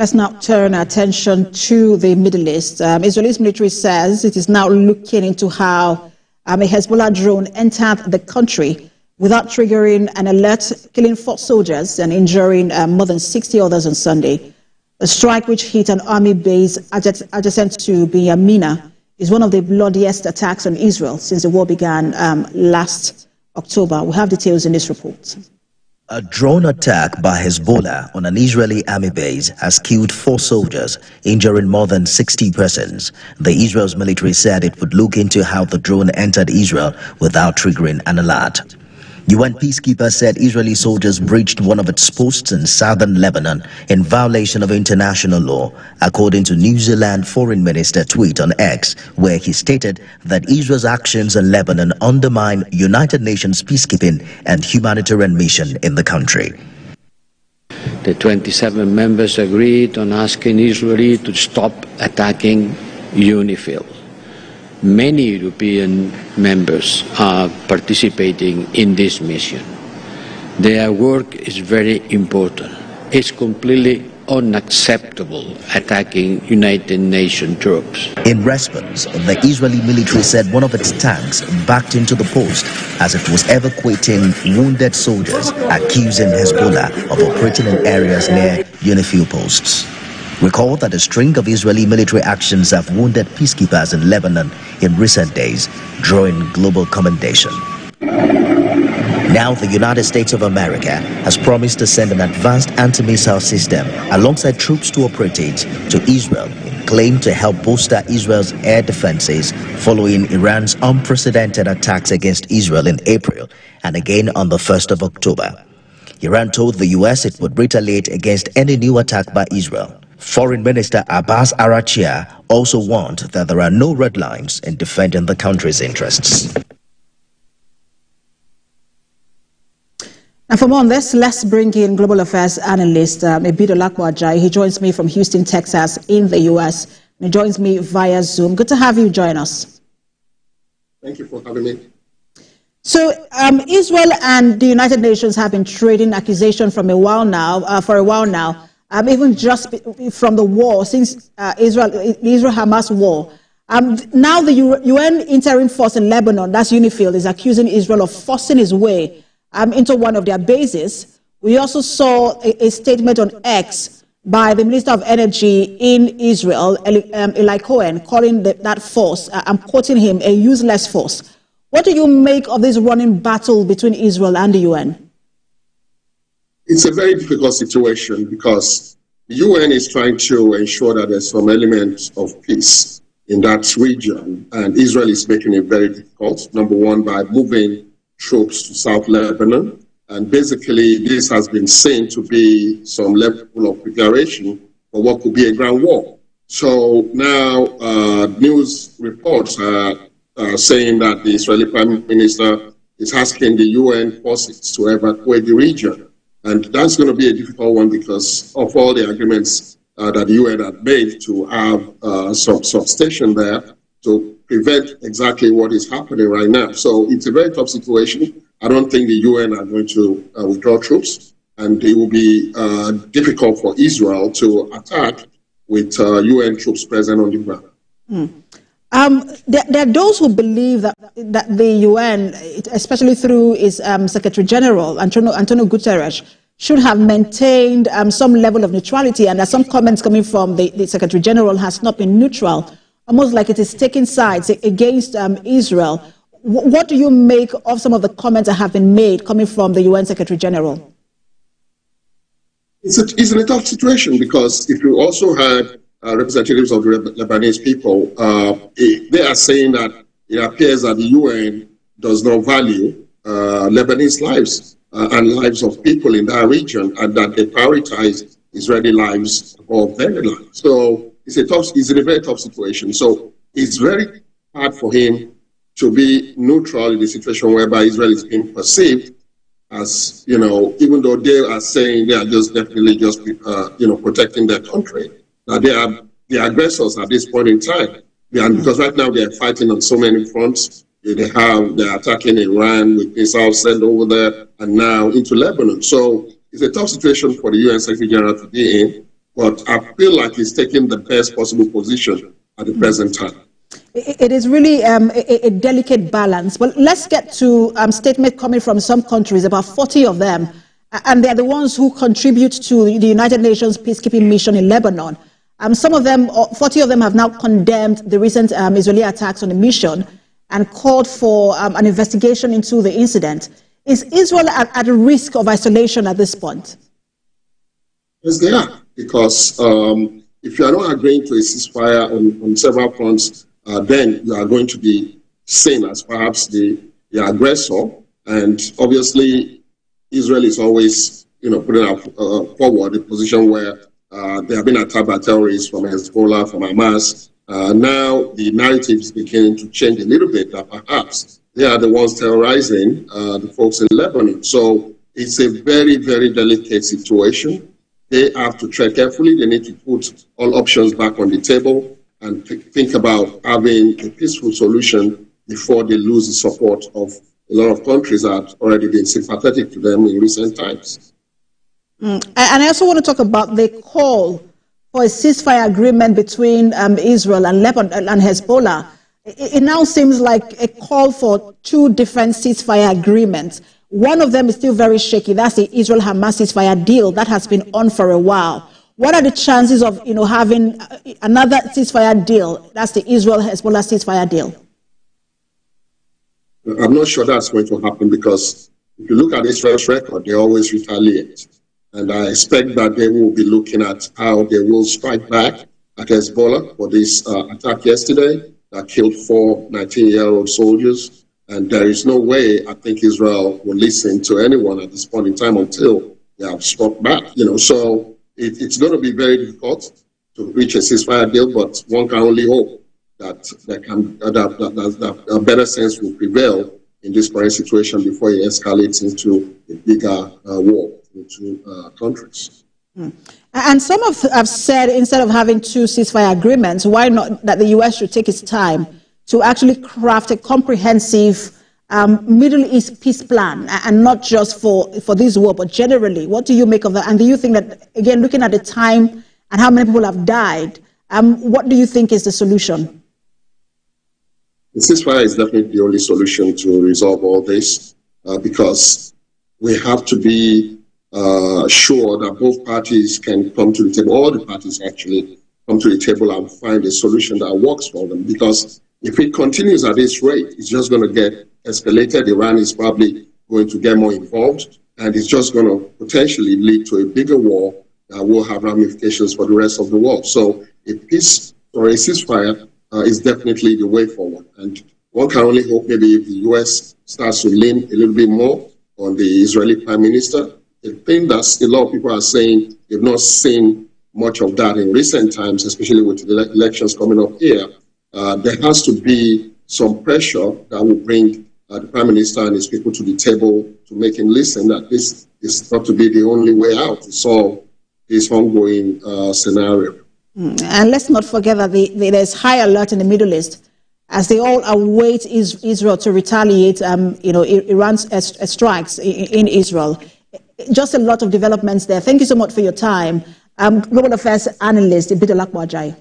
Let's now turn our attention to the Middle East. Israel's military says it is now looking into how a Hezbollah drone entered the country without triggering an alert, killing 4 soldiers and injuring more than 60 others on Sunday. A strike which hit an army base adjacent to Binyamina is one of the bloodiest attacks on Israel since the war began last October. We have details in this report. A drone attack by Hezbollah on an Israeli army base has killed 4 soldiers, injuring more than 60 persons. The Israel's military said it would look into how the drone entered Israel without triggering an alert. UN peacekeepers said Israeli soldiers breached one of its posts in southern Lebanon in violation of international law, according to New Zealand Foreign Minister tweet on X, where he stated that Israel's actions in Lebanon undermine United Nations peacekeeping and humanitarian mission in the country. The 27 members agreed on asking Israel to stop attacking UNIFIL. Many European members are participating in this mission. Their work is very important. It's completely unacceptable attacking United Nations troops. In response, the Israeli military said one of its tanks backed into the post as it was evacuating wounded soldiers, accusing Hezbollah of operating in areas near UNIFIL posts. Recall that a string of Israeli military actions have wounded peacekeepers in Lebanon in recent days, drawing global commendation. Now the United States of America has promised to send an advanced anti-missile system alongside troops to operate it to Israel, in claim to help bolster Israel's air defenses following Iran's unprecedented attacks against Israel in April and again on the 1st of October. Iran told the U.S. it would retaliate against any new attack by Israel. Foreign Minister Abbas Araghchi also warned that there are no red lines in defending the country's interests. And for more on this, let's bring in global affairs analyst Ebidolapo Ajayi. He joins me from Houston, Texas in the U.S. He joins me via Zoom. Good to have you join us. Thank you for having me. So Israel and the United Nations have been trading accusations for a while now, even just from the war, since Israel-Hamas war. Now the UN interim force in Lebanon, that's UNIFIL, is accusing Israel of forcing its way into one of their bases. We also saw a statement on X by the Minister of Energy in Israel, Eli Cohen, calling that force, I'm quoting him, a useless force. What do you make of this running battle between Israel and the UN? It's a very difficult situation because the UN is trying to ensure that there's some elements of peace in that region, and Israel is making it very difficult, number one, by moving troops to South Lebanon, and basically this has been seen to be some level of preparation for what could be a ground war. So now news reports are saying that the Israeli Prime Minister is asking the UN forces to evacuate the region. And that's going to be a difficult one because of all the agreements that the UN had made to have some substation there to prevent exactly what is happening right now. So it's a very tough situation. I don't think the UN are going to withdraw troops, and it will be difficult for Israel to attack with UN troops present on the ground. There are those who believe that the UN, especially through its Secretary General, Antonio Guterres, should have maintained some level of neutrality, and there are some comments coming from the Secretary General has not been neutral, almost like it is taking sides against Israel. What do you make of some of the comments that have been made coming from the UN Secretary General? It's in a tough situation because if you also had representatives of the Lebanese people, they are saying that it appears that the UN does not value Lebanese lives and lives of people in that region, and that they prioritize Israeli lives above their lives. So it's in a very tough situation. So it's very hard for him to be neutral in a situation whereby Israel is being perceived as, even though they are saying they are definitely protecting their country. They are the aggressors at this point in time. Because right now they are fighting on so many fronts. They're attacking Iran with missiles sent over there and now into Lebanon. So it's a tough situation for the UN Secretary General to be in. but I feel like he's taking the best possible position at the present time. It is really a delicate balance. But let's get to statements coming from some countries, about 40 of them, and they're the ones who contribute to the United Nations peacekeeping mission in Lebanon. Some of them, 40 of them, have now condemned the recent Israeli attacks on the mission and called for an investigation into the incident. Is Israel at a risk of isolation at this point? Yes, they are, because if you are not agreeing to a ceasefire on several fronts, then you are going to be seen as perhaps the aggressor. And obviously, Israel is always, putting up forward a position where they have been attacked by terrorists from Hezbollah, from Hamas. Now the narrative is beginning to change a little bit, that perhaps they are the ones terrorizing the folks in Lebanon. So it's a very, very delicate situation. They have to tread carefully. They need to put all options back on the table and think about having a peaceful solution before they lose the support of a lot of countries that have already been sympathetic to them in recent times. And I also want to talk about the call for a ceasefire agreement between Israel and Lebanon and Hezbollah. It now seems like a call for two different ceasefire agreements. One of them is still very shaky. That's the Israel-Hamas ceasefire deal that has been on for a while. What are the chances of having another ceasefire deal? That's the Israel-Hezbollah ceasefire deal. I'm not sure that's going to happen, because if you look at Israel's record, they always retaliate. And I expect that they will be looking at how they will strike back at Hezbollah for this attack yesterday that killed 4 19-year-old soldiers. And there is no way, I think, Israel will listen to anyone at this point in time until they have struck back. So it's going to be very difficult to reach a ceasefire deal, but one can only hope that that a better sense will prevail in this current situation before it escalates into a bigger war into countries. And some have said, instead of having two ceasefire agreements, why not that the U.S. should take its time to actually craft a comprehensive Middle East peace plan, and not just for this war, but generally. What do you make of that? And do you think that, again, looking at the time and how many people have died, what do you think is the solution? The ceasefire is definitely the only solution to resolve all this, because we have to be sure that both parties can come to the table, all the parties actually come to the table and find a solution that works for them. Because if it continues at this rate, it's just going to get escalated. Iran is probably going to get more involved, and it's just going to potentially lead to a bigger war that will have ramifications for the rest of the world. So a peace or a ceasefire is definitely the way forward. And one can only hope maybe if the U.S. starts to lean a little bit more on the Israeli Prime Minister. The thing that a lot of people are saying, they've not seen much of that in recent times, especially with the elections coming up here. There has to be some pressure that will bring the Prime Minister and his people to the table to make him listen that this is not to be the only way out to solve this ongoing scenario. And let's not forget that there's high alert in the Middle East as they all await Israel to retaliate, Iran's strikes in Israel. Just a lot of developments there. Thank you so much for your time. Global Affairs Analyst, Ibidolakwa Ajayi.